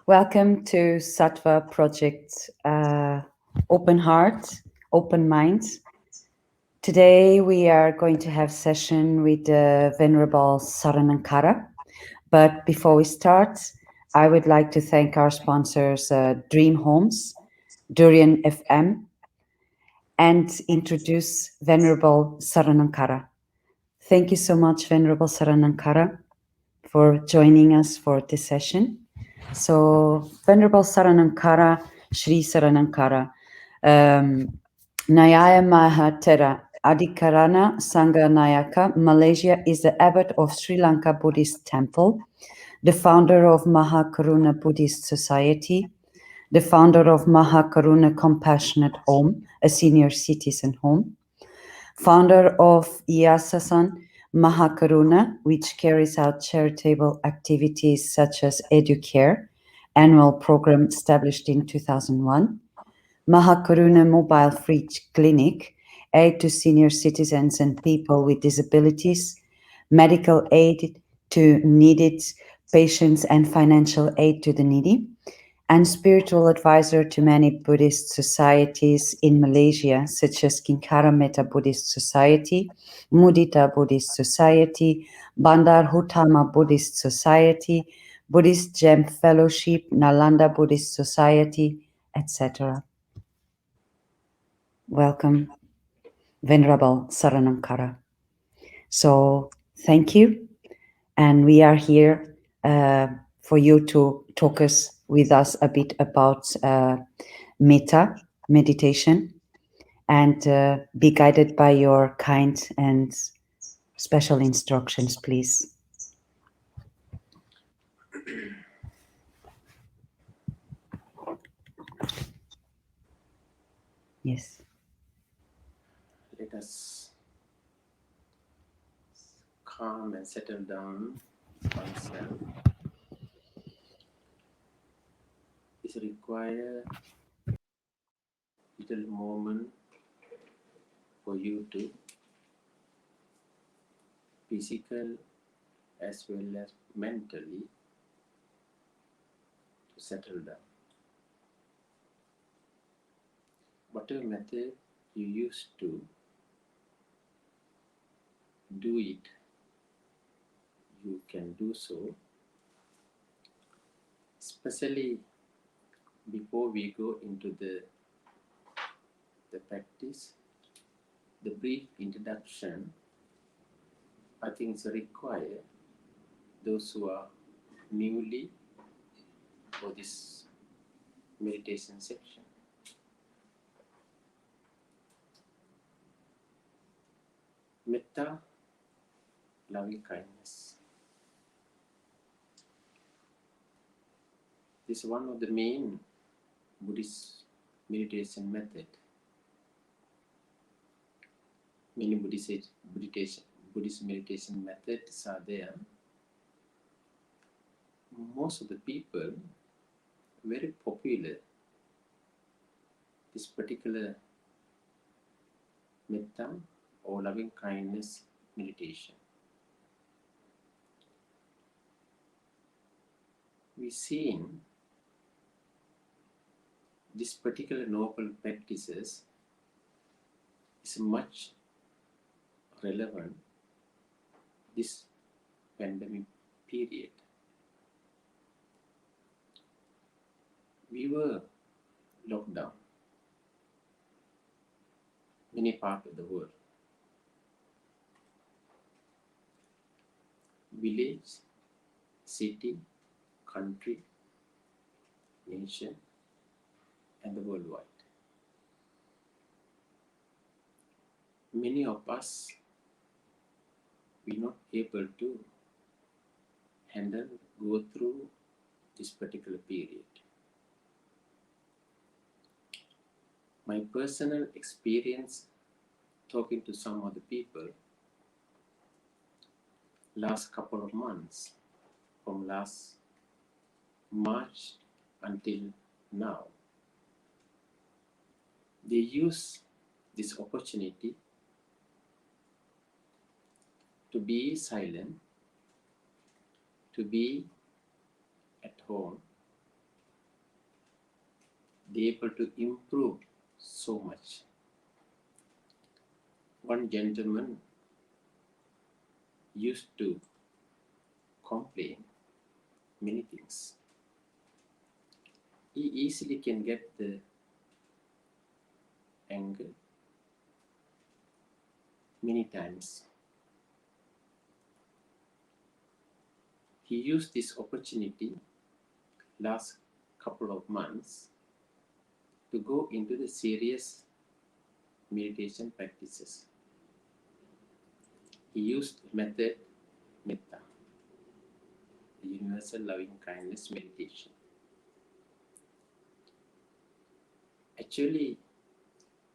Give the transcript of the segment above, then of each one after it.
Welcome to Sattva Project Open Heart, Open Mind. Today we are going to have session with the Venerable Saranankara. But before we start, I would like to thank our sponsors, Dream Homes, Durian FM, and introduce Venerable Saranankara. Thank you so much, Venerable Saranankara, for joining us for this session. So, Venerable Saranankara, Sri Saranankara, Nayaya Mahatera Adikarana Sangha Nayaka, Malaysia, is the abbot of Sri Lanka Buddhist Temple, the founder of Mahakaruna Buddhist Society, the founder of Mahakaruna Compassionate Home, a senior citizen home, founder of Yasasan Mahakaruna, which carries out charitable activities such as EduCare, annual program established in 2001, Mahakaruna Mobile Free Clinic, aid to senior citizens and people with disabilities, medical aid to needed patients and financial aid to the needy, and spiritual advisor to many Buddhist societies in Malaysia, such as Kinkara Metta Buddhist Society, Mudita Buddhist Society, Bandar Hutama Buddhist Society, Buddhist Gem Fellowship, Nalanda Buddhist Society, etc. Welcome, Venerable Saranankara. So, thank you. And we are here for you to talk with us a bit about Metta meditation and be guided by your kind and special instructions, please. Yes. Let us calm and settle down oneself. It requires a little moment for you to physical as well as mentally to settle down. Whatever method you used to do it, you can do so. Especially before we go into the practice, the brief introduction, I think is required those who are newly for this meditation section. Metta, loving kindness. This is one of the main Buddhist meditation method. Many Buddhist meditation methods are there. Most of the people very popular this particular metta or loving kindness meditation. We've seen this particular noble practices is much relevant this pandemic period. We were locked down many parts of the world. Village, city, country, nation, and the worldwide. Many of us were not able to go through this particular period. My personal experience talking to some of the people last couple of months, from last March until now, they use this opportunity to be silent, to be at home, they're able to improve so much. One gentleman used to complain many things. He easily can get the anger many times. He used this opportunity last couple of months to go into the serious meditation practices. He used method Metta, the universal loving kindness meditation. Actually,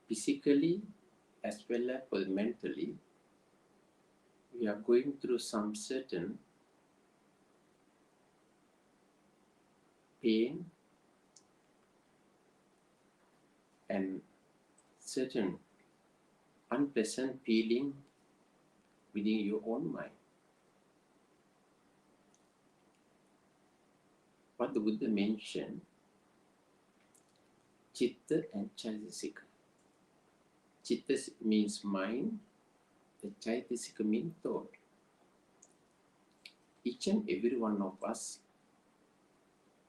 physically as well as mentally, we are going through some certain pain and certain unpleasant feeling within your own mind. What the Buddha mentioned, Chitta and Chaitasika. Chitta means mind, the Chaitasika means thought. Each and every one of us,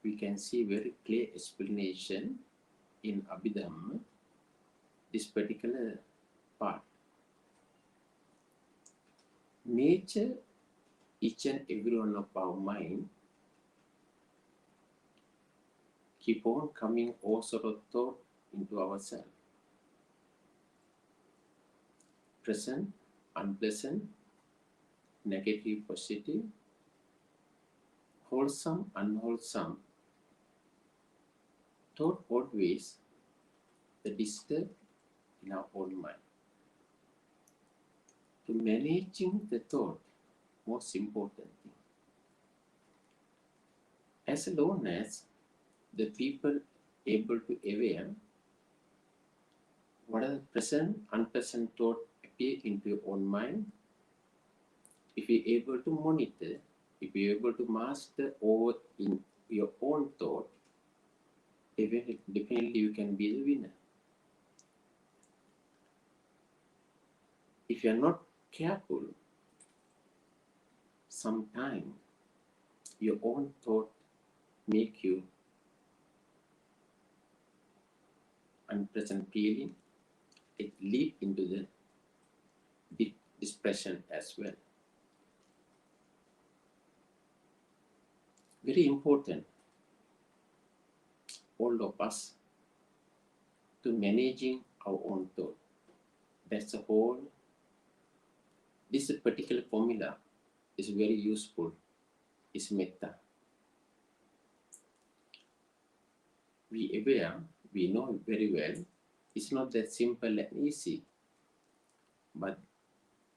we can see very clear explanation in Abhidhamma, this particular part. Nature, each and every one of our mind, keep on coming all sort of thought into ourselves. Present, unpleasant, negative, positive, wholesome, unwholesome. Thought always the disturb in our own mind. To managing the thought, most important thing. As long as the people able to aware what are the present, unpleasant thought appear into your own mind, if you're able to monitor, if you're able to master over in your own thought, definitely you can be the winner. If you're not careful, sometimes your own thought make you unpleasant feeling, it lead into the deep depression as well. Very important, all of us, to managing our own thought. That's the whole. This particular formula is very useful. It's Metta. We aware, we know very well. It's not that simple and easy, but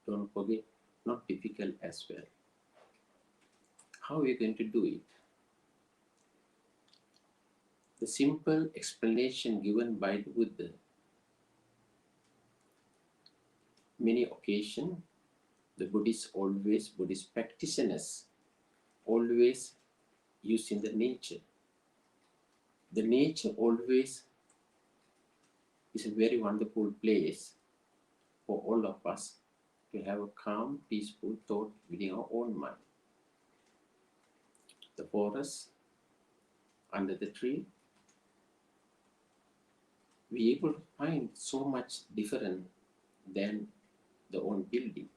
don't forget, not difficult as well. How are we going to do it? The simple explanation given by the Buddha, many occasions, the Buddhist practitioners, always using the nature. The nature always is a very wonderful place for all of us to have a calm, peaceful thought within our own mind. The forest, under the tree, we able to find so much different than the own building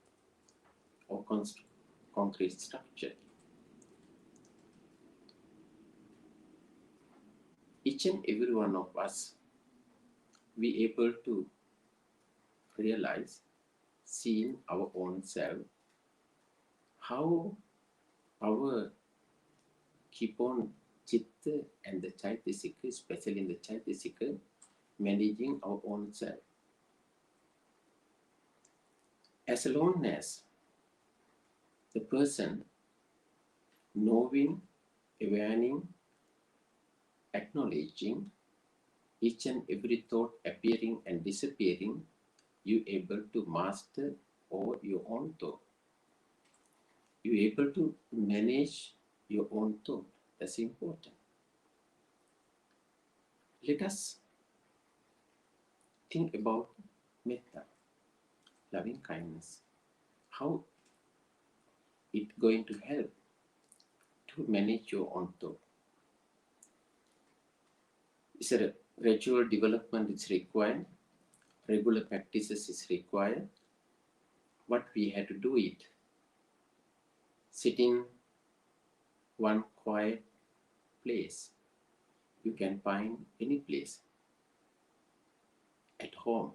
or concrete structure. Each and every one of us, we able to realize, seeing our own self, how our keep on Chitta and the Chaitasika, especially in the Chaitasika, managing our own self. As long as the person knowing, awareing, acknowledging each and every thought appearing and disappearing, you able to master over your own thought. You able to manage your own thought. That's important. Let us think about metta, loving kindness. How it going to help to manage your own thought? Is a gradual development is required, regular practices is required. What we have to do it, sit in one quiet place. You can find any place. At home,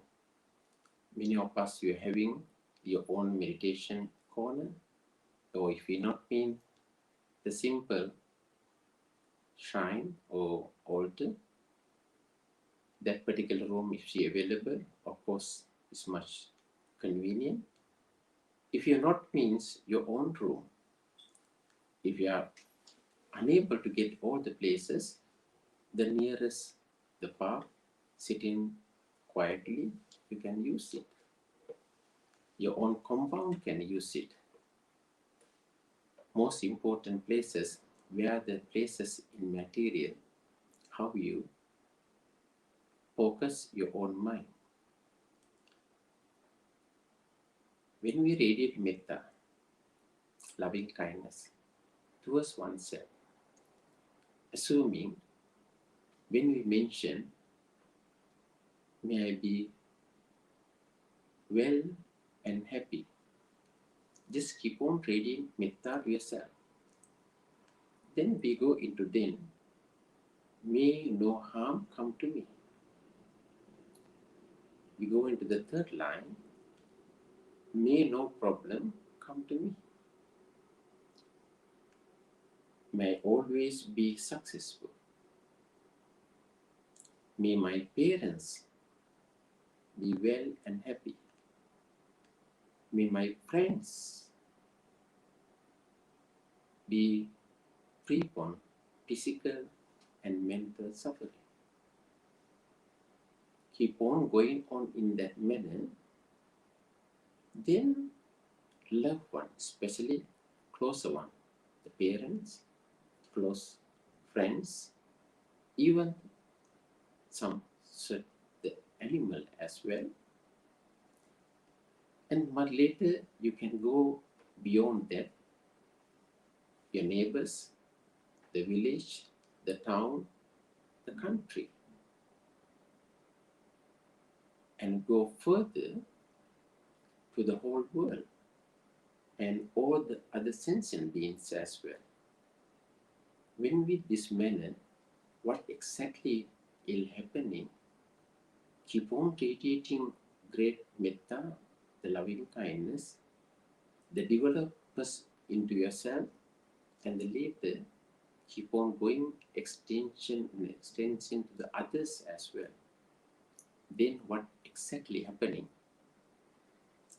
many of us, you are having your own meditation corner, or if you not mean the simple shrine or altar, that particular room, if she available, of course, is much convenient. If you're not means your own room, if you are unable to get all the places, the nearest the park, sitting quietly, you can use it. Your own compound can use it. Most important places where the places in material, how you focus your own mind. When we radiate metta, loving kindness towards oneself, assuming when we mention, may I be well and happy, just keep on radiating metta to yourself. Then we go into then, may no harm come to me. We go into the third line, may no problem come to me. May always be successful. May my parents be well and happy. May my friends be free from physical and mental suffering. Keep on going on in that manner. Then loved one, especially closer one, the parents, close friends, even some the animal as well. And much later you can go beyond that. Your neighbors, the village, the town, the country. And go further to the whole world and all the other sentient beings as well. When with this manner, what exactly is happening? Keep on radiating great metta, the loving kindness, the developers into yourself, and the later keep on going extension to the others as well. Then what exactly happening?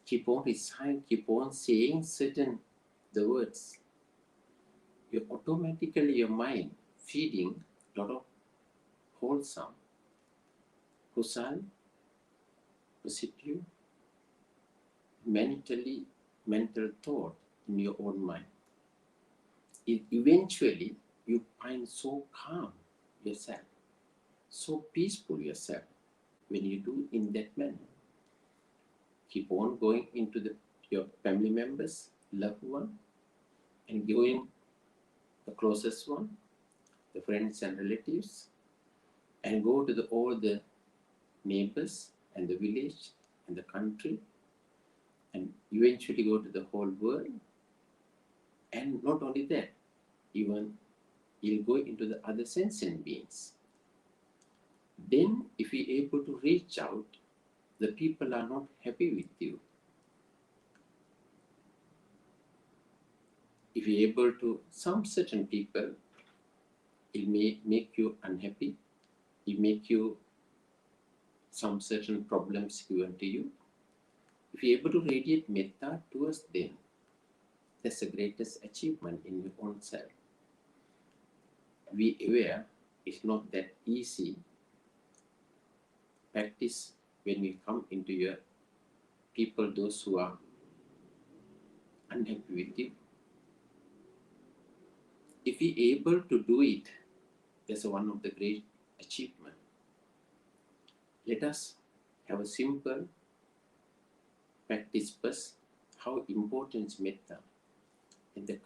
Keep on reciting, keep on saying certain the words. You automatically your mind feeding a lot of wholesome, kusal, positive, mental thought in your own mind. Eventually you find so calm yourself, so peaceful yourself when you do in that manner. Keep on going into your family members, loved one, and going the closest one, the friends and relatives, and go to all the neighbors and the village and the country, and eventually go to the whole world. And not only that, even you'll go into the other sentient beings. Then if you're able to reach out, the people are not happy with you. If you're able to, some certain people, it may make you unhappy, it make you some certain problems given to you. If you're able to radiate metta towards them, that's the greatest achievement in your own self. Be aware, it's not that easy. Practice when we come into your people, those who are unhappy with you. If we able to do it, that's one of the great achievement. Let us have a simple practice first. How important is metta? In the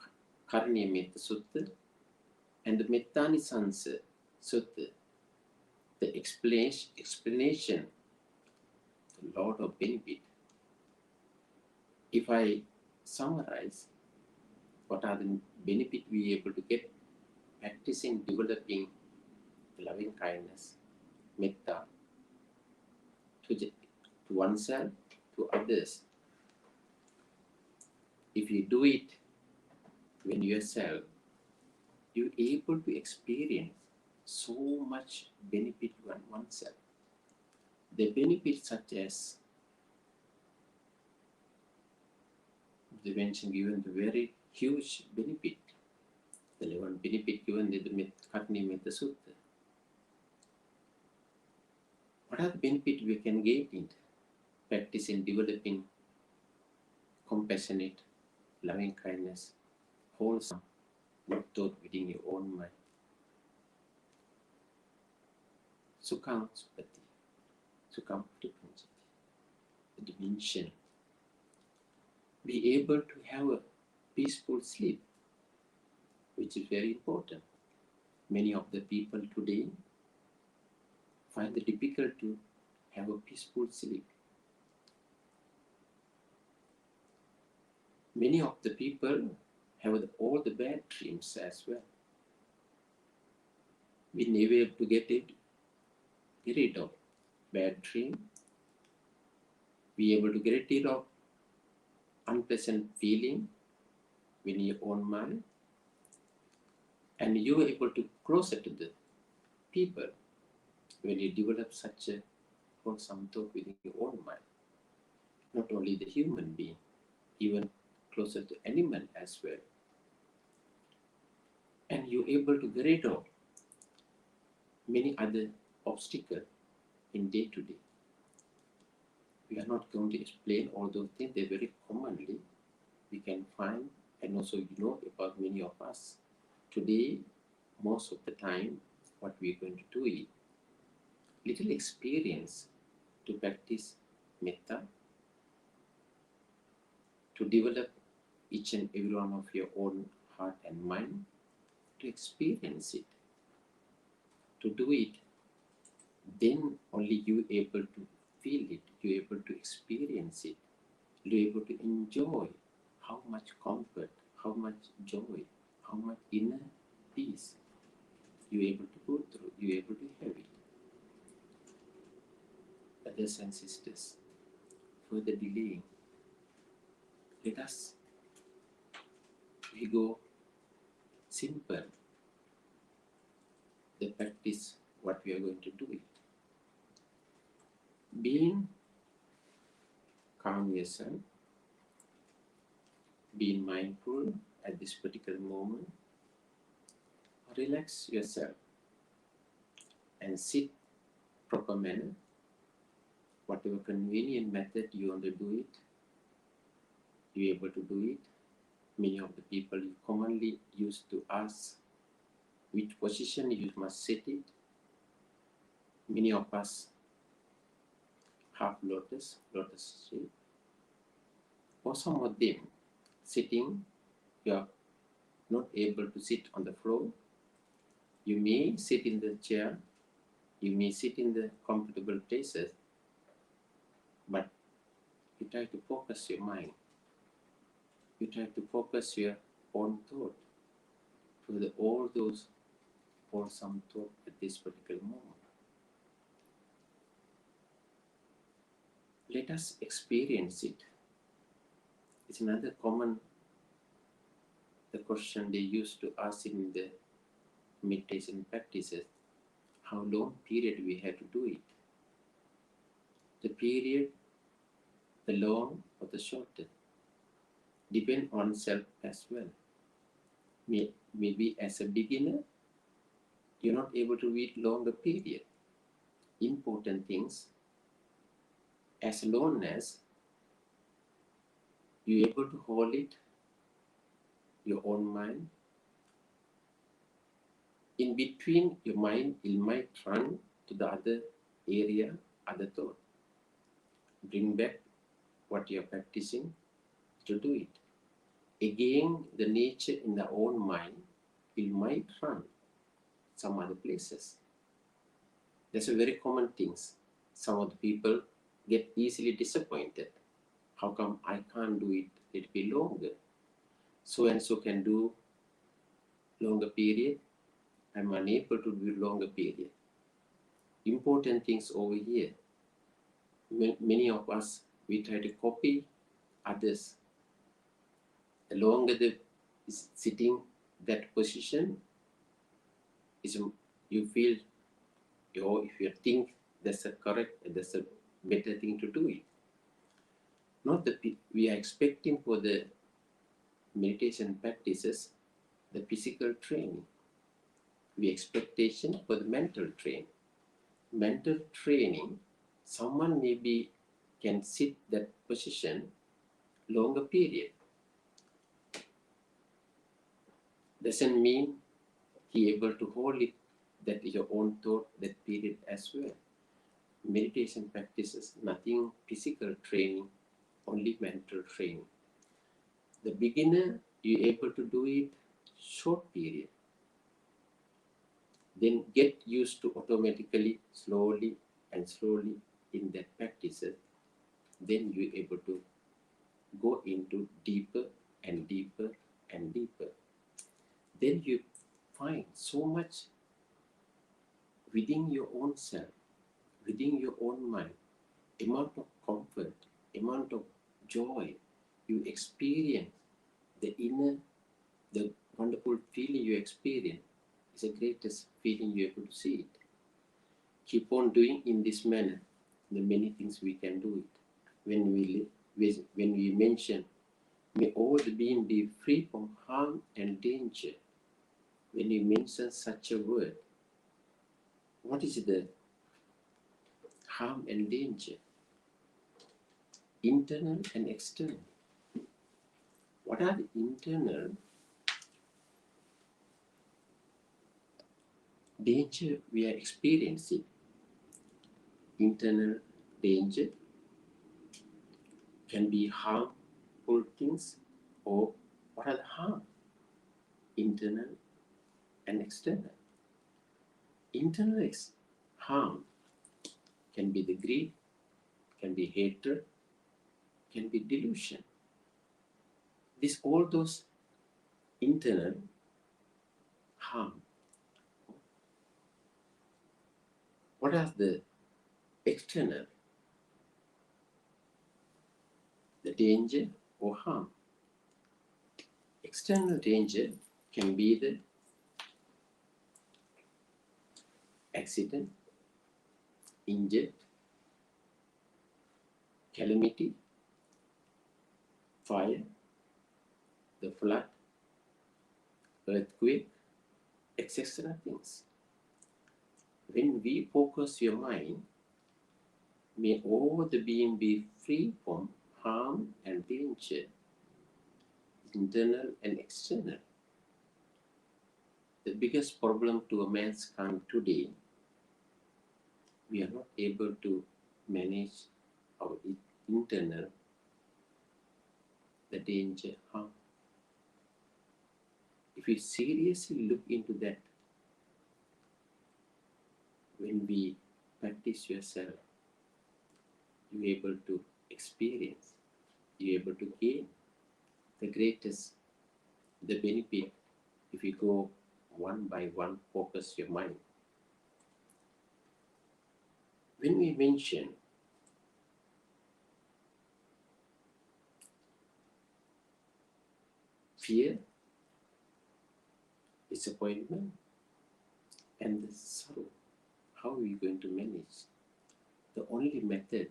Karaniya Metta Sutta and the Mettanisansa Sutta, the explanation, a lot of benefit. If I summarize, what are the benefits we are able to get practicing developing loving kindness, metta, to oneself, to others. If you do it when yourself, you're able to experience so much benefit to oneself. The benefits such as the mention given the very huge benefit, the 11 benefit given in the Karaniya Metta Sutta. What are the benefits we can gain in practicing developing compassionate, loving kindness, wholesome, good thought within your own mind? Sukham Supati, Sukham Putipunjati, the dimension. Be able to have a peaceful sleep, which is very important. Many of the people today find it difficult to have a peaceful sleep. Many of the people have all the bad dreams as well. We never able to get rid of bad dream. We able to get rid of unpleasant feeling within your own mind, and you are able to closer to the people when you develop such a wholesome thought within your own mind. Not only the human being, even closer to animal as well. And you're able to get rid of many other obstacles in day to day. We are not going to explain all those things. They very commonly we can find, and also you know about many of us. Today, most of the time, what we are going to do is little experience to practice metta, to develop each and every one of your own heart and mind, to experience it, to do it, then only you able to feel it, you able to experience it, you able to enjoy how much comfort, how much joy, how much inner peace you able to go through, you able to have it. Brothers and sisters, further delaying, let us we go simple the practice what we are going to do it. Being calm yourself, being mindful at this particular moment, relax yourself and sit proper manner, whatever convenient method you want to do it, you're able to do it. Many of the people commonly used to ask which position you must sit it. Many of us half lotus, lotus shape. For some of them, sitting, you are not able to sit on the floor. You may sit in the chair, you may sit in the comfortable places, but you try to focus your mind. You try to focus your own thought to all those wholesome thought at this particular moment. Let us experience it. It's another common the question they used to ask in the meditation practices, how long period we have to do it. The period, the long or the shorter, depend on self as well. Maybe as a beginner, you're not able to read longer period. Important things, as long as you're able to hold it, your own mind. In between your mind, it might run to the other area other thought. Bring back what you are practicing to do it. Again, the nature in the own mind might run some other places. That's a very common thing. Some of the people get easily disappointed. How come I can't do it a little bit longer? So and so can do longer period. I'm unable to do longer period. Important things over here. Many of us, we try to copy others. The longer the sitting that position, is you feel, or if you think that's a better thing to do it. Not that we are expecting for the meditation practices the physical training. We expectation for the mental training. Mental training, someone maybe can sit that position longer period. Doesn't mean he able to hold it, that is your own thought, that period as well. Meditation practices, nothing physical training, only mental training. The beginner, you able to do it short period. Then get used to automatically, slowly and slowly in that practices. Then you able to go into deeper and deeper and deeper. Then you find so much within your own self, within your own mind, amount of comfort, amount of joy you experience, the inner, the wonderful feeling you experience is the greatest feeling you're able to see it. Keep on doing in this manner, the many things we can do it. When we mention, may all the being be free from harm and danger. When you mention such a word, what is the harm and danger? Internal and external. What are the internal danger we are experiencing? Internal danger can be harmful things, or what are the harm? Internal and external. Internal harm can be the greed, can be hatred, can be delusion. All those internal harm. What are the external? The danger or harm. External danger can be the accident, injured, calamity, fire, the flood, earthquake, etc. things. When we focus your mind, may all the being be free from harm and danger, internal and external. The biggest problem to a mankind today, we are not able to manage our internal, the danger, harm. If we seriously look into that, when we practice yourself, you're able to experience, you're able to gain the greatest, the benefit if you go one by one, focus your mind. When we mention fear, disappointment, and the sorrow, how are we going to manage? The only method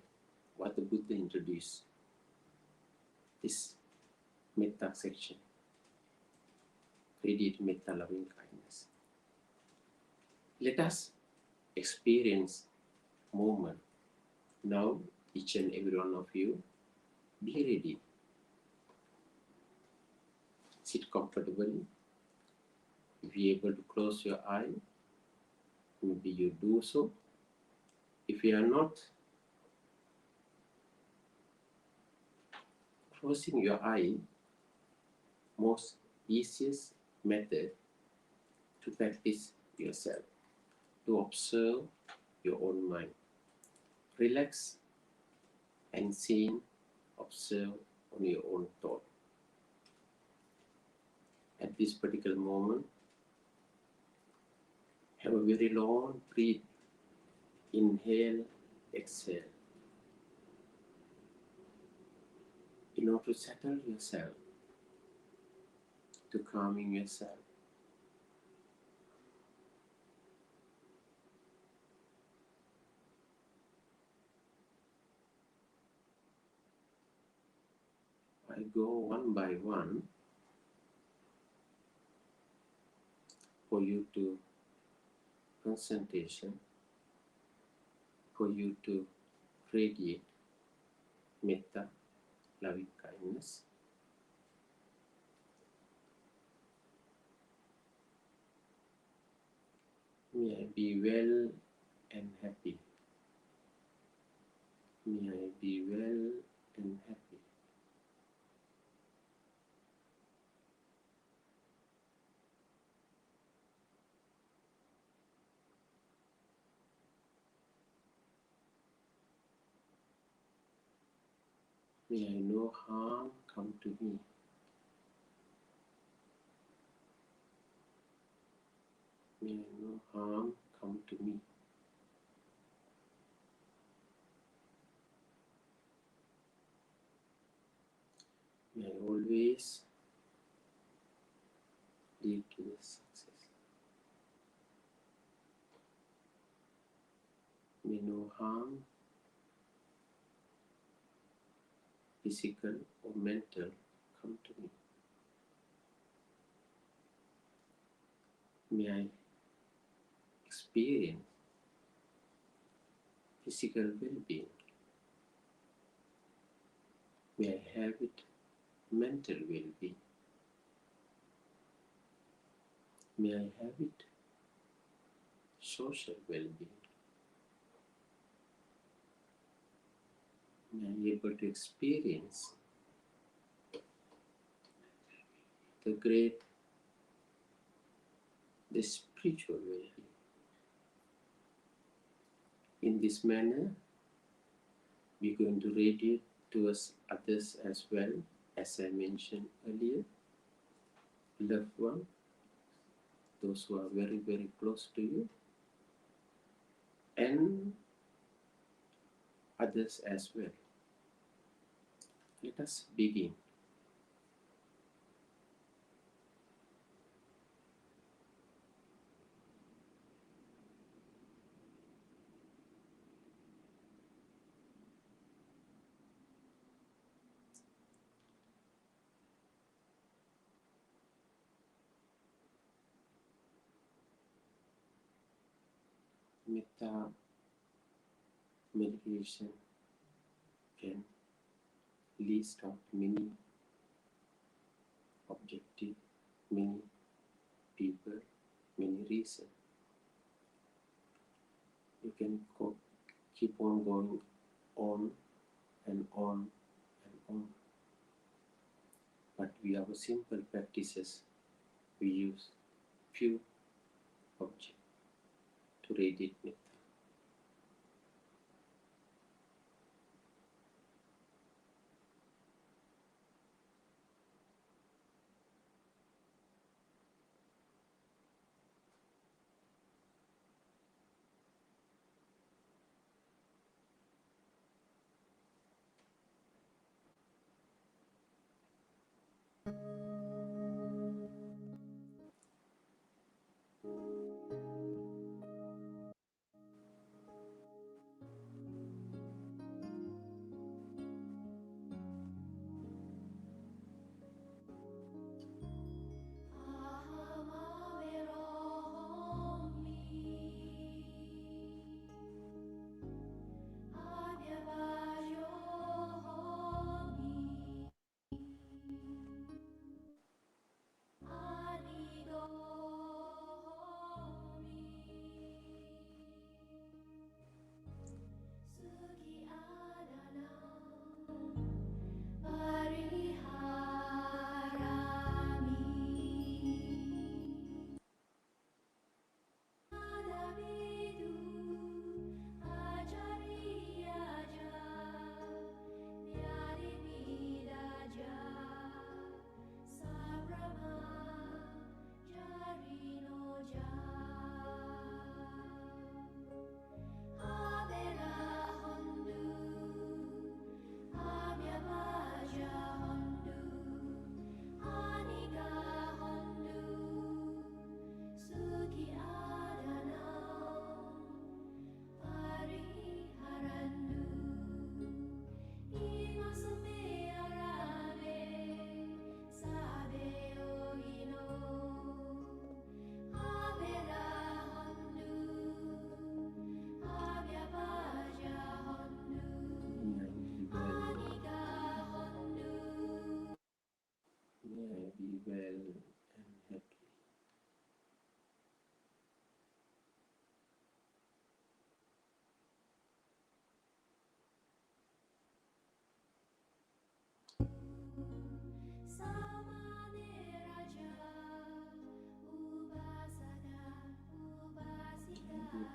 what the Buddha introduced is Metta section. Radiate Metta, loving kindness. Let us experience moment. Now, each and every one of you, be ready. Sit comfortably. If you're able to close your eye, maybe you do so. If you are not closing your eye, most easiest method to practice yourself, to observe your own mind. Relax and seeing, observe on your own thought. At this particular moment, have a very long breath. Inhale, exhale. In order to settle yourself, to calming yourself. I go one by one for you to concentration, for you to radiate metta, loving kindness. May I be well and happy. May I be well and happy. May I no harm come to me. May no harm come to me. May I always lead to the success. May no harm, physical or mental, come to me. May I experience physical well-being. May I have it mental well-being. May I have it social well-being. May I be able to experience the spiritual well-being. In this manner, we're going to radiate towards others as well, as I mentioned earlier, loved one, those who are very, very close to you, and others as well. Let us begin. Metta meditation can list out many objectives, many people, many reasons. You can keep on going on and on and on. But we have simple practices. We use few objects to radiate metta.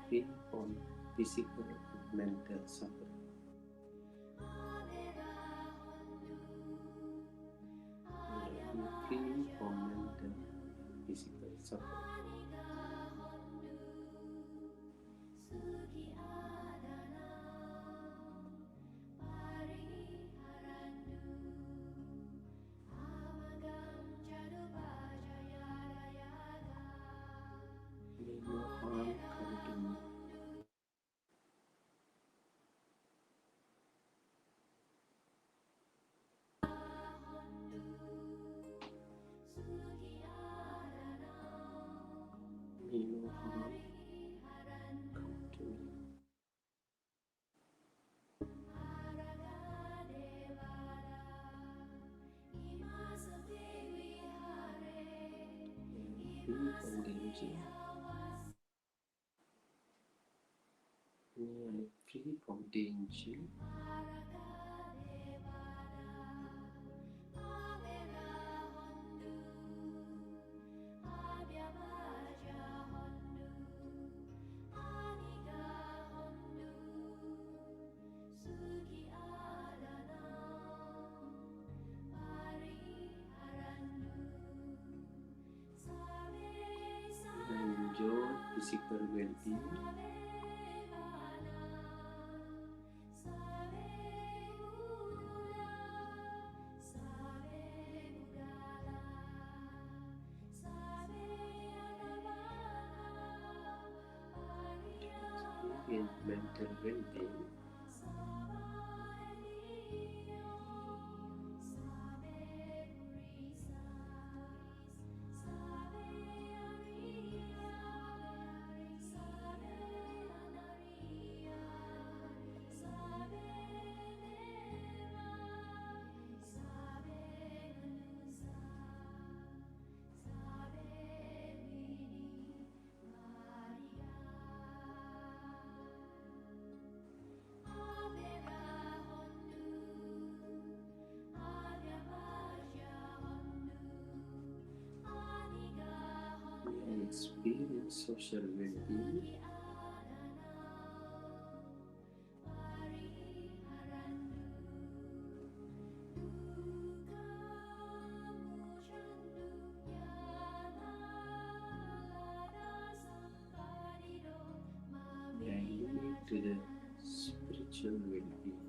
free from physical and mental suffering. May I be free from mental and physical suffering. May no harm come to me. May no harm come to me. May I be free from danger. May I free from danger. I enjoy physical well-being. Experience mental well-being. May I experience social well-being. May I lead to the spiritual well-being.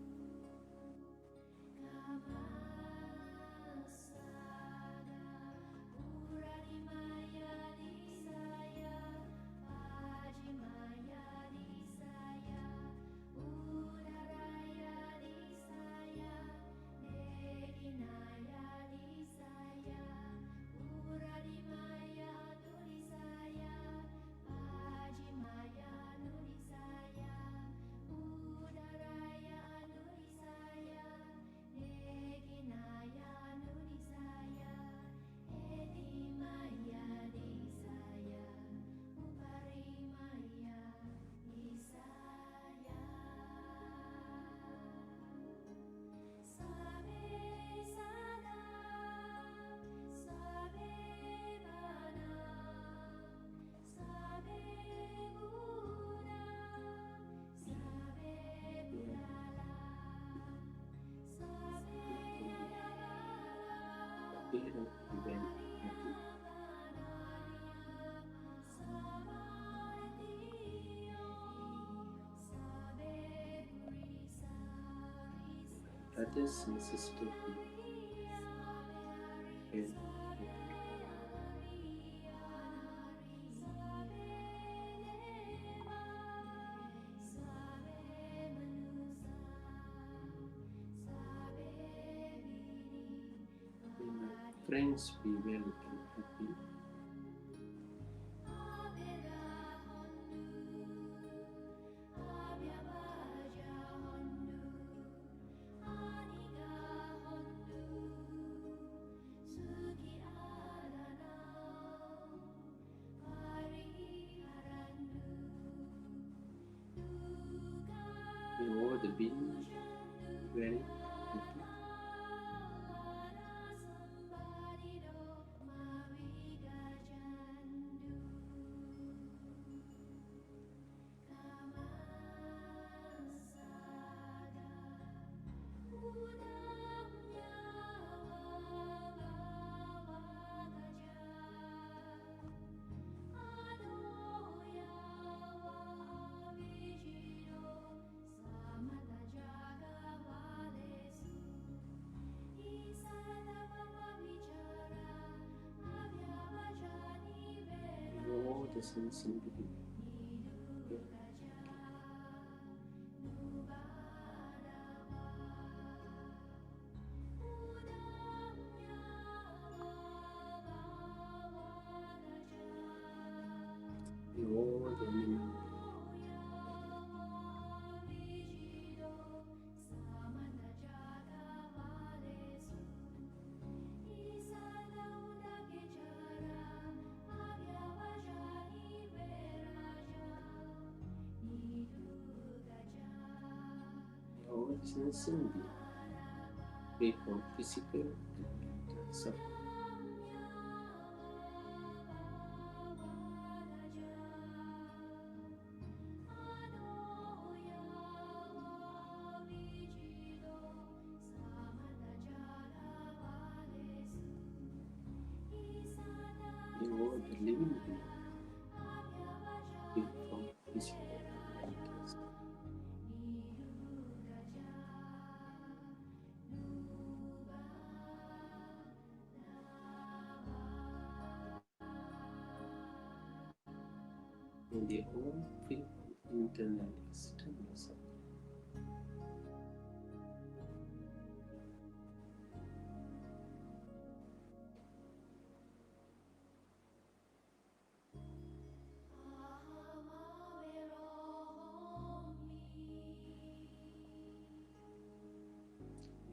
Appearance prevent happy. Brothers and sisters be healthy, happy. May my friends be well and happy. May all the beings well happy. the sensing within. All the meaning. All the sensing within. Free from physical and mental suffering. All the living being free from physical and mental suffering. And they all free from internal and external suffering.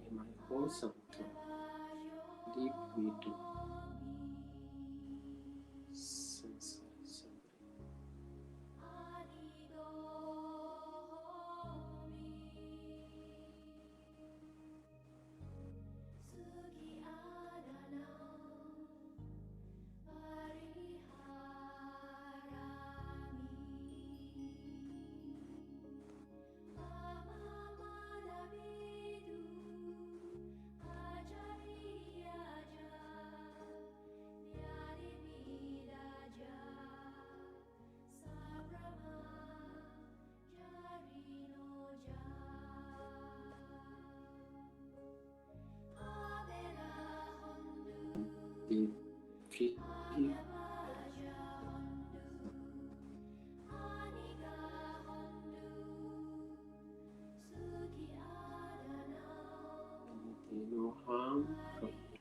May my wholesome thought lead me to sensory suffering. They free they no harm come to them.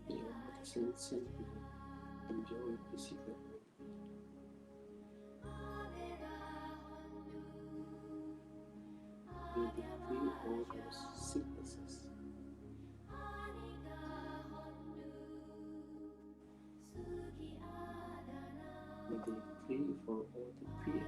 The sensation enjoy physical may they free all those sicknesses. May they free from all the fear.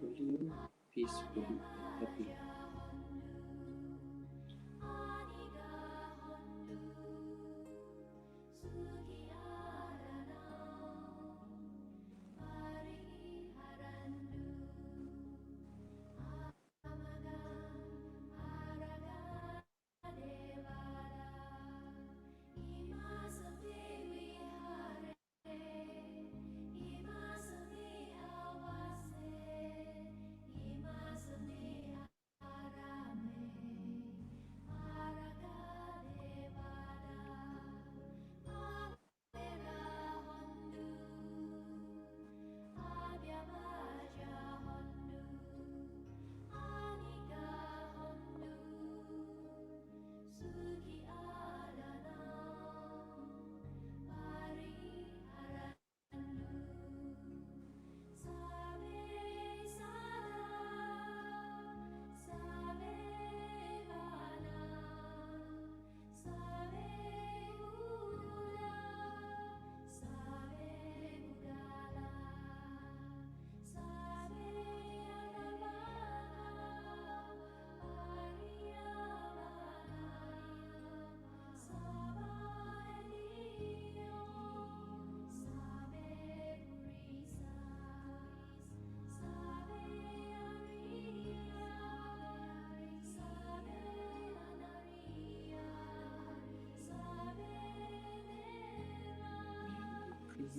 May they live peacefully and happily.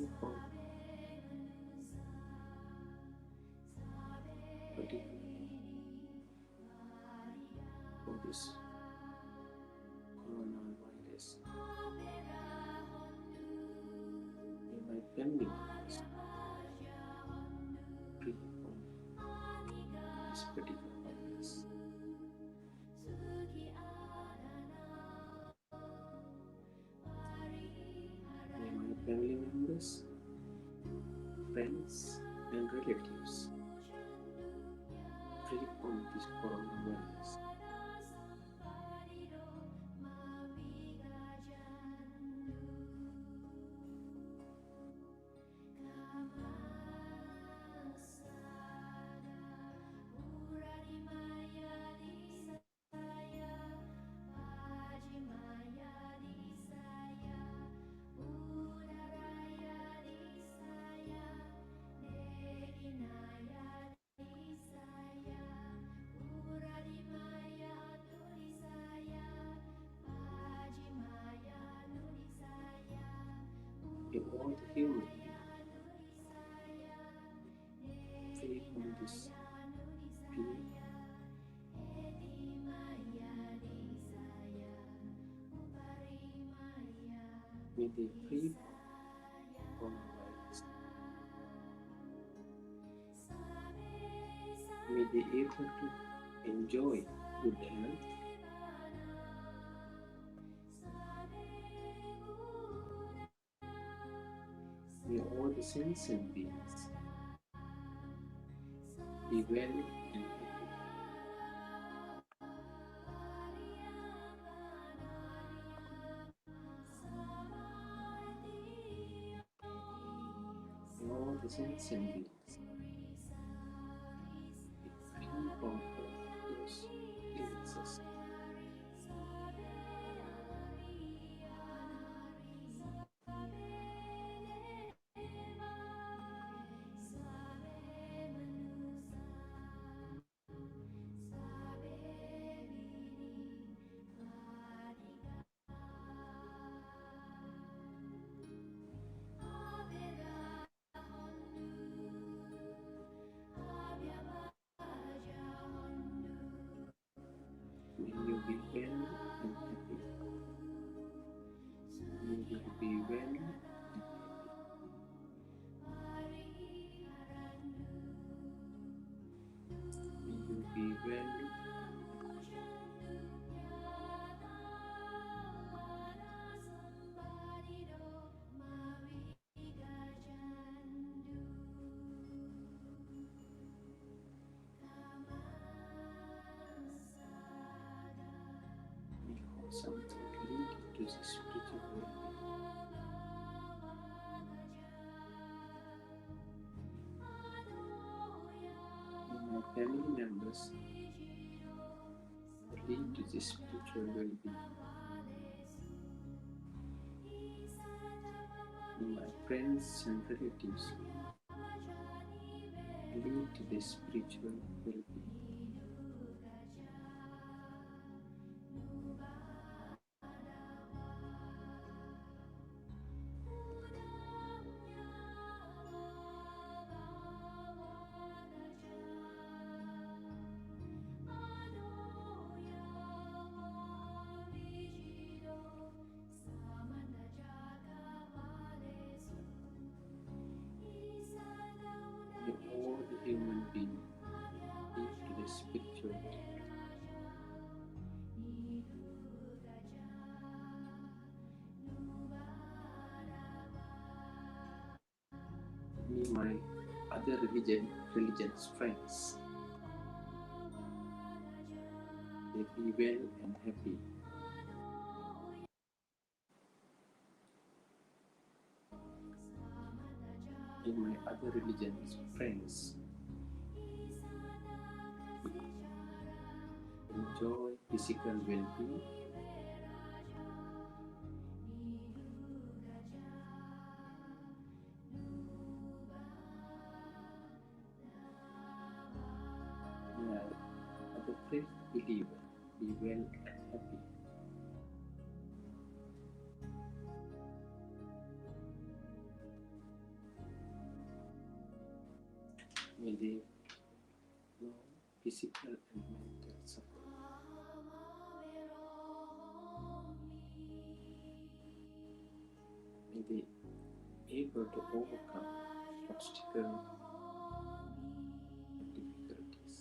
free from particularly for this coronavirus. May my family members free from this particular virus. May my family members, friends, and relatives free from this coronavirus. May all the human beings free from this fear. May they free from coronavirus. May they able to enjoy good health. May all the sentient beings be well and happy. May all the sentient beings be free from all those illnesses. May you be well and happy. May you be well and happy. May you be well and may all something lead to the spiritual well-being. May my family members lead to the spiritual well-being. May my friends and relatives lead to the spiritual well-being. May all the human beings lead to the spiritual well-being. May my other religious friends they be well and happy. May my other religious friends enjoy physical well-being. May other faith believer be well and happy. may they know physical and mental suffering. May they able to overcome obstacles and difficulties.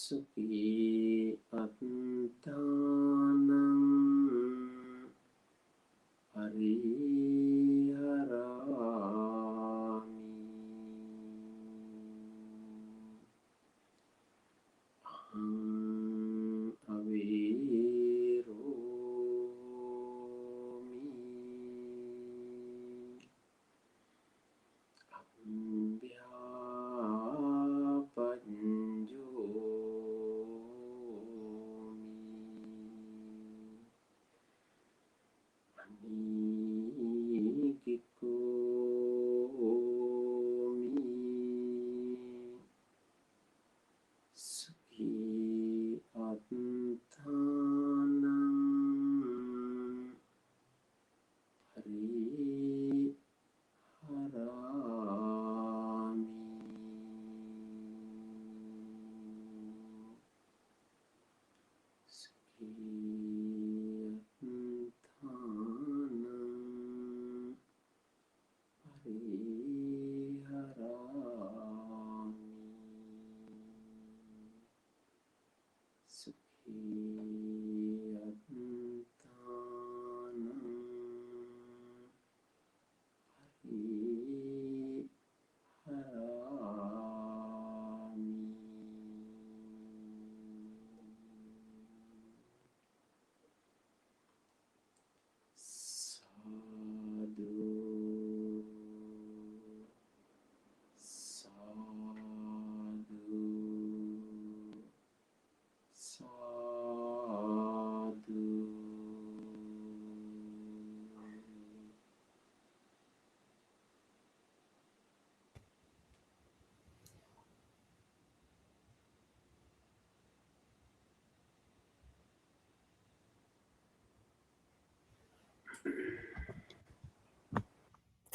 Sukhi attanam pariharami. Aham aviromi. Sukhi attanam pariharami. Sukhi attanam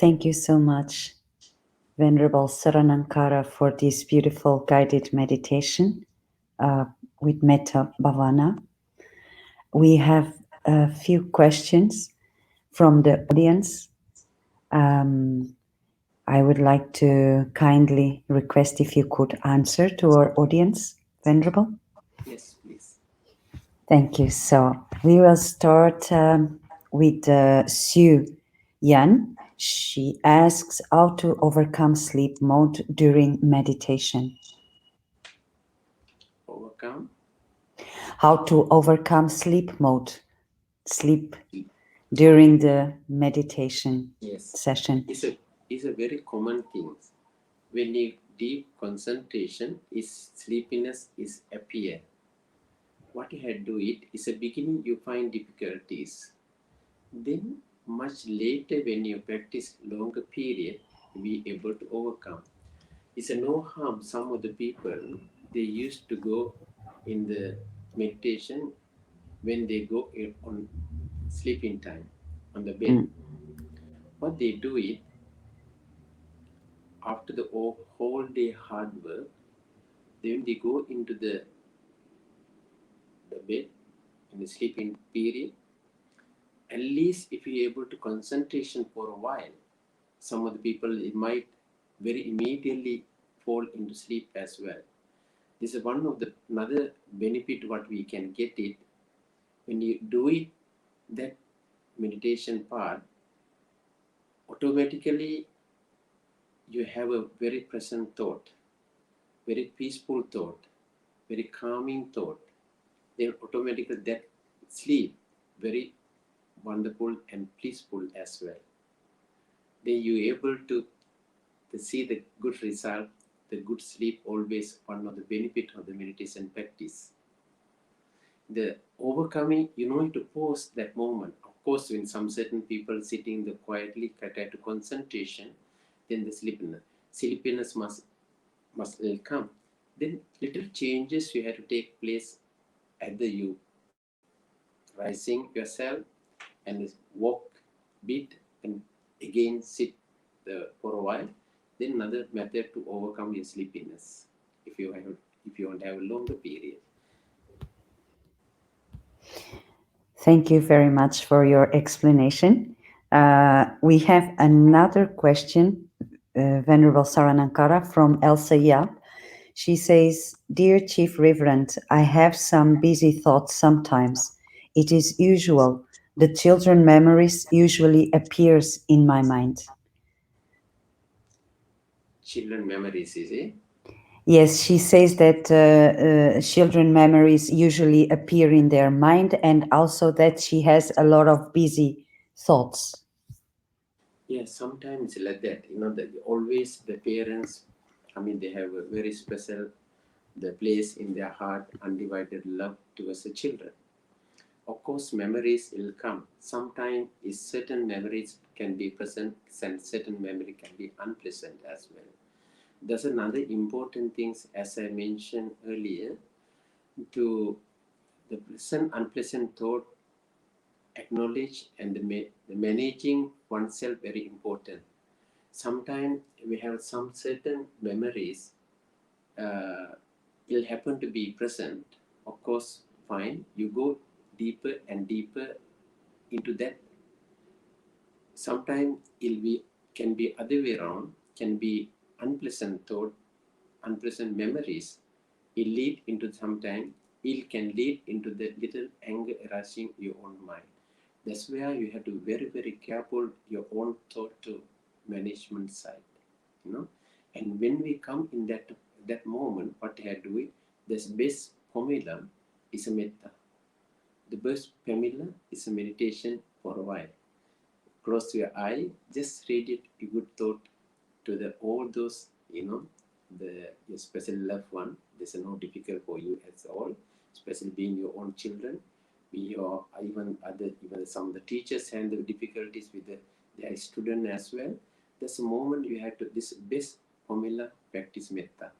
Thank you so much, Venerable Saranankara, for this beautiful guided meditation with Metta Bhavana. We have a few questions from the audience. I would like to kindly request if you could answer to our audience, Venerable. Yes, please. Thank you. So we will start with Sue Yan. She asks how to overcome sleep mode during meditation. Overcome. How to overcome sleep mode, sleep Okay. during the meditation Yes. session. It's a very common thing. When you deep concentration is sleepiness is appear. What you had to do it is a beginning you find difficulties. Then much later when you practice longer period, you be able to overcome. It's a no harm. Some of the people they used to go in the meditation when they go on sleeping time on the bed. Mm. What they do it after the whole day hard work, then they go into the bed in the sleeping period. At least if you're able to concentration for a while, some of the people it might very immediately fall into sleep as well. This is one of the another benefit what we can get it when you do it that meditation part automatically you have a very present thought, very peaceful thought, very calming thought. Then automatically that sleep very wonderful and peaceful as well. Then you able to see the good result, the good sleep always one of the benefit of the meditation practice. The overcoming, you know, to pause that moment. Of course, when some certain people sitting the quietly try to concentration, then the sleepiness must come. Then little changes you have to take place either you rising yourself and walk bit and again sit for a while. Then another method to overcome your sleepiness if you want to have a longer period. Thank you very much for your explanation. We have another question, Venerable Saranankara, from Elsa Yap. She says, Dear Chief Reverend, I have some busy thoughts sometimes. It is usual. The children memories usually appears in my mind. Children memories, is it? Yes, she says that children memories usually appear in their mind, and also that she has a lot of busy thoughts. Yeah, sometimes like that. You know that always the parents, I mean, they have a very special the place in their heart, undivided love towards the children. Of course, memories will come. Sometimes is certain memories can be pleasant, and certain memory can be unpleasant as well. That's another important things, as I mentioned earlier, to the pleasant, unpleasant thought, acknowledge and the managing oneself very important. Sometimes we have some certain memories will happen to be present. Of course, fine. You go deeper and deeper into that. Sometimes it'll be can be other way around, can be unpleasant thought, unpleasant memories. It lead into sometime it can lead into the little anger arising your own mind. That's where you have to be very, very careful your own thought to management side. You know, and when we come in that moment, what I do it, this best formula is a metta. The best formula is a meditation for a while. Close your eye, just read it a good thought to the all those, you know, the your special loved one. This is no difficult for you at all, especially being your own children, be your even some of the teachers and the difficulties with their student as well. That's the moment you have to this best formula practice metta.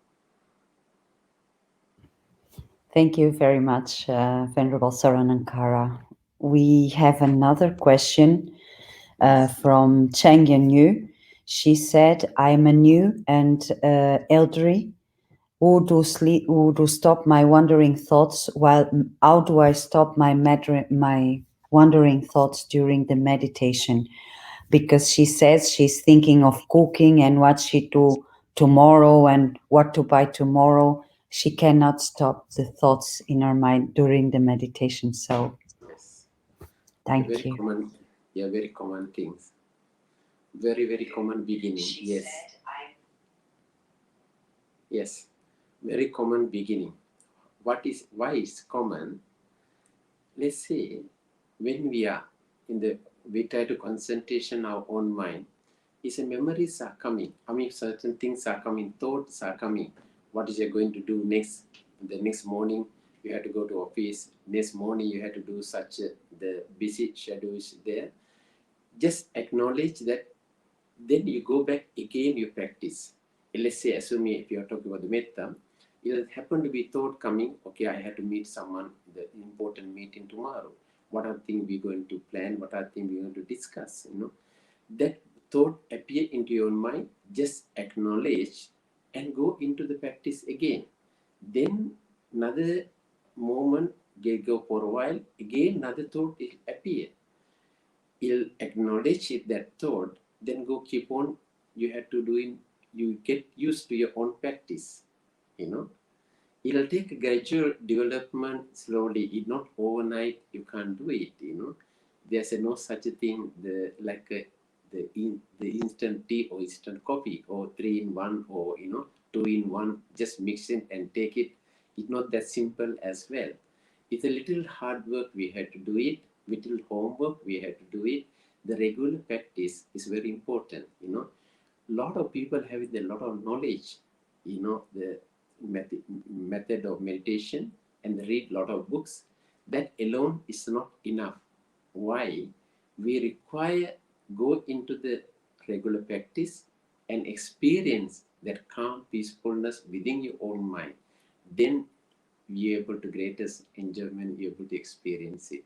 Thank you very much, Venerable Saranankara. We have another question Yes. from Cheng Yu. She said, I'm a new and elderly. Who do stop my wandering thoughts? How do I stop my wandering thoughts during the meditation? Because she says she's thinking of cooking and what she do tomorrow and what to buy tomorrow. She cannot stop the thoughts in her mind during the meditation. So Yes. thank Very you. common, yeah, very common things. Very, very common beginning. Yes. Yes. Very common beginning. Why is common? Let's say when we try to concentration our own mind, is memories are coming. I mean, certain things are coming, thoughts are coming. What is you going to do next? The next morning you have to go to office. Next morning you have to do the busy schedule is there. Just acknowledge that. Then you go back again. You practice. Let's say, assuming if you are talking about the metta, it happened to be thought coming. Okay, I have to meet someone. The important meeting tomorrow. What are things we're going to plan? What are things we're going to discuss? That thought appear into your mind, just acknowledge and go into the practice again. Then another moment, go for a while, again another thought will appear. You'll acknowledge it, that thought, then go keep on. You have to do it. You get used to your own practice. It'll take a gradual development slowly. It's not overnight. You can't do it. There's no such a thing. The instant tea or instant coffee or 3 in 1 or 2 in 1. Just mix it and take it. It's not that simple as well. It's a little hard work. We have to do it. Little homework. We have to do it. The regular practice is very important. Lot of people have a lot of knowledge. The method of meditation and read a lot of books. That alone is not enough. Why? We require go into the regular practice and experience that calm peacefulness within your own mind. Then you're able to greatest enjoyment, you're able to experience it.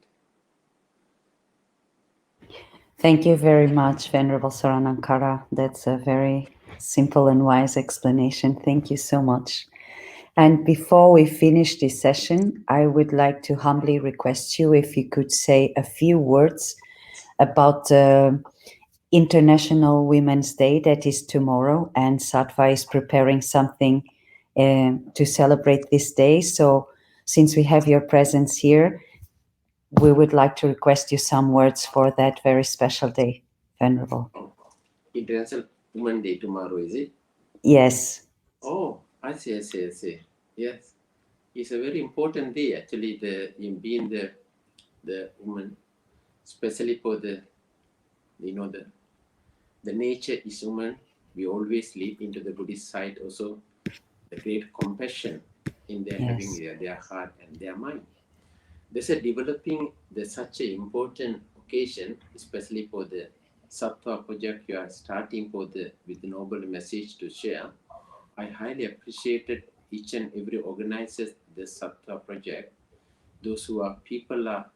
Thank you very much, Venerable Saranankara. That's a very simple and wise explanation. Thank you so much. And before we finish this session, I would like to humbly request you if you could say a few words about International Women's Day that is tomorrow, and Sattva is preparing something to celebrate this day. So since we have your presence here, we would like to request you some words for that very special day, Venerable. International Women's Day tomorrow, is it? Yes. Oh, I see. Yes. It's a very important day actually, in being the woman, especially for the nature is woman. We always live into the Buddhist side also, the great compassion in their having their heart and their mind. There's a developing such an important occasion, especially for the Sattva project you are starting with the noble message to share. I highly appreciated each and every organizers the Sattva project. Those who are people are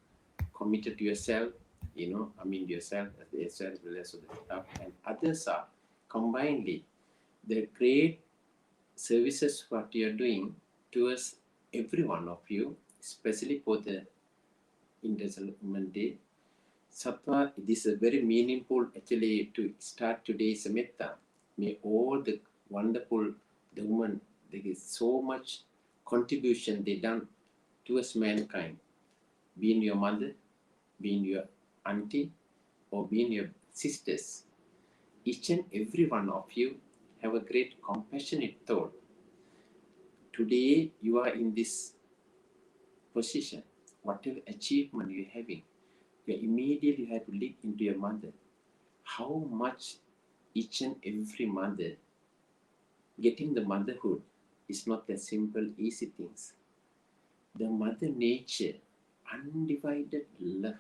committed to yourself, yourself as well as the staff, and others are combinedly the great services what you are doing towards every one of you, especially for the International Women's Day. Sattva, it is a very meaningful actually to start today's metta. May all the wonderful the women, there is so much contribution they done towards mankind, being your mother, being your auntie, or being your sisters. Each and every one of you have a great compassionate thought. Today you are in this position, whatever achievement you're having, you immediately have to look into your mother. How much each and every mother getting the motherhood is not a simple, easy things. The mother nature, undivided love,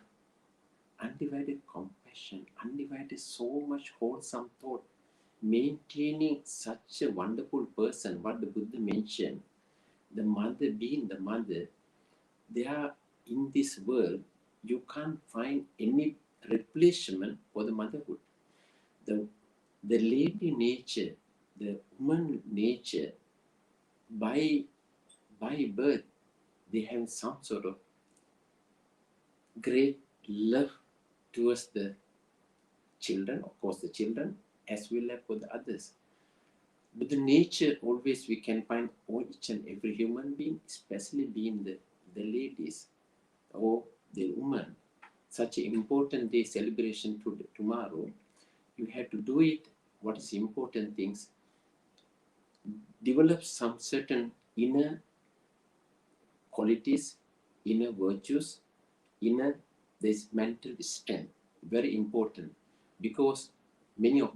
undivided compassion, undivided so much wholesome thought, maintaining such a wonderful person, what the Buddha mentioned, the mother being the mother, they are in this world, you can't find any replacement for the motherhood. The nature, the human nature, by birth, they have some sort of great love towards the children, of course, the children, as well as for the others. But the nature always we can find all each and every human being, especially being the ladies or the woman. Such an important day celebration tomorrow, you have to do it. What is important things? Develop some certain inner qualities, inner virtues, inner this mental strength. Very important, because many of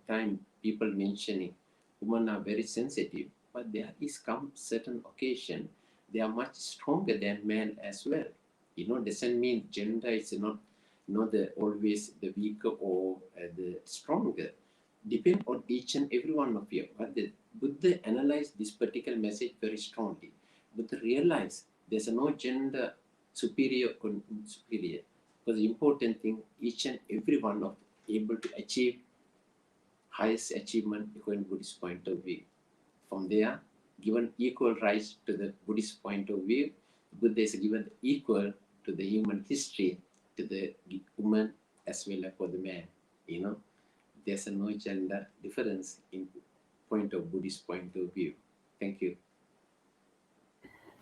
time people mentioning women are very sensitive, but there is come certain occasion they are much stronger than men as well. Doesn't mean gender is not the always the weaker or the stronger. Depend on each and every one of you. But the Buddha analyzed this particular message very strongly. Buddha realized there's no gender superior or superior. Because the important thing, each and every one of able to achieve highest achievement according to Buddhist point of view. From there, given equal rights to the Buddhist point of view, Buddha is given equal to the human history to the woman as well as for the man. There's no gender difference in point of Buddhist point of view. Thank you.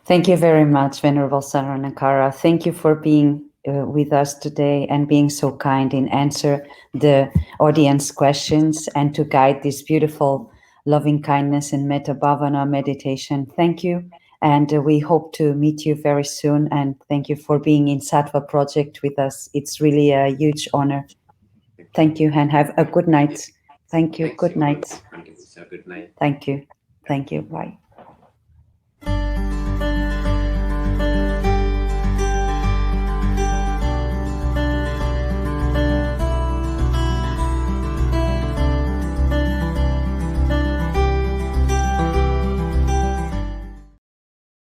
Thank you very much, Venerable Saranankara. Thank you for being with us today and being so kind in answer the audience questions and to guide this beautiful loving kindness and Metta Bhavana meditation. Thank you. And we hope to meet you very soon. And thank you for being in Sattva Project with us. It's really a huge honor. Thank you and have a good night. Thank you. Thanks, good night. Thank you. Good night. Thank you. Thank you. Bye.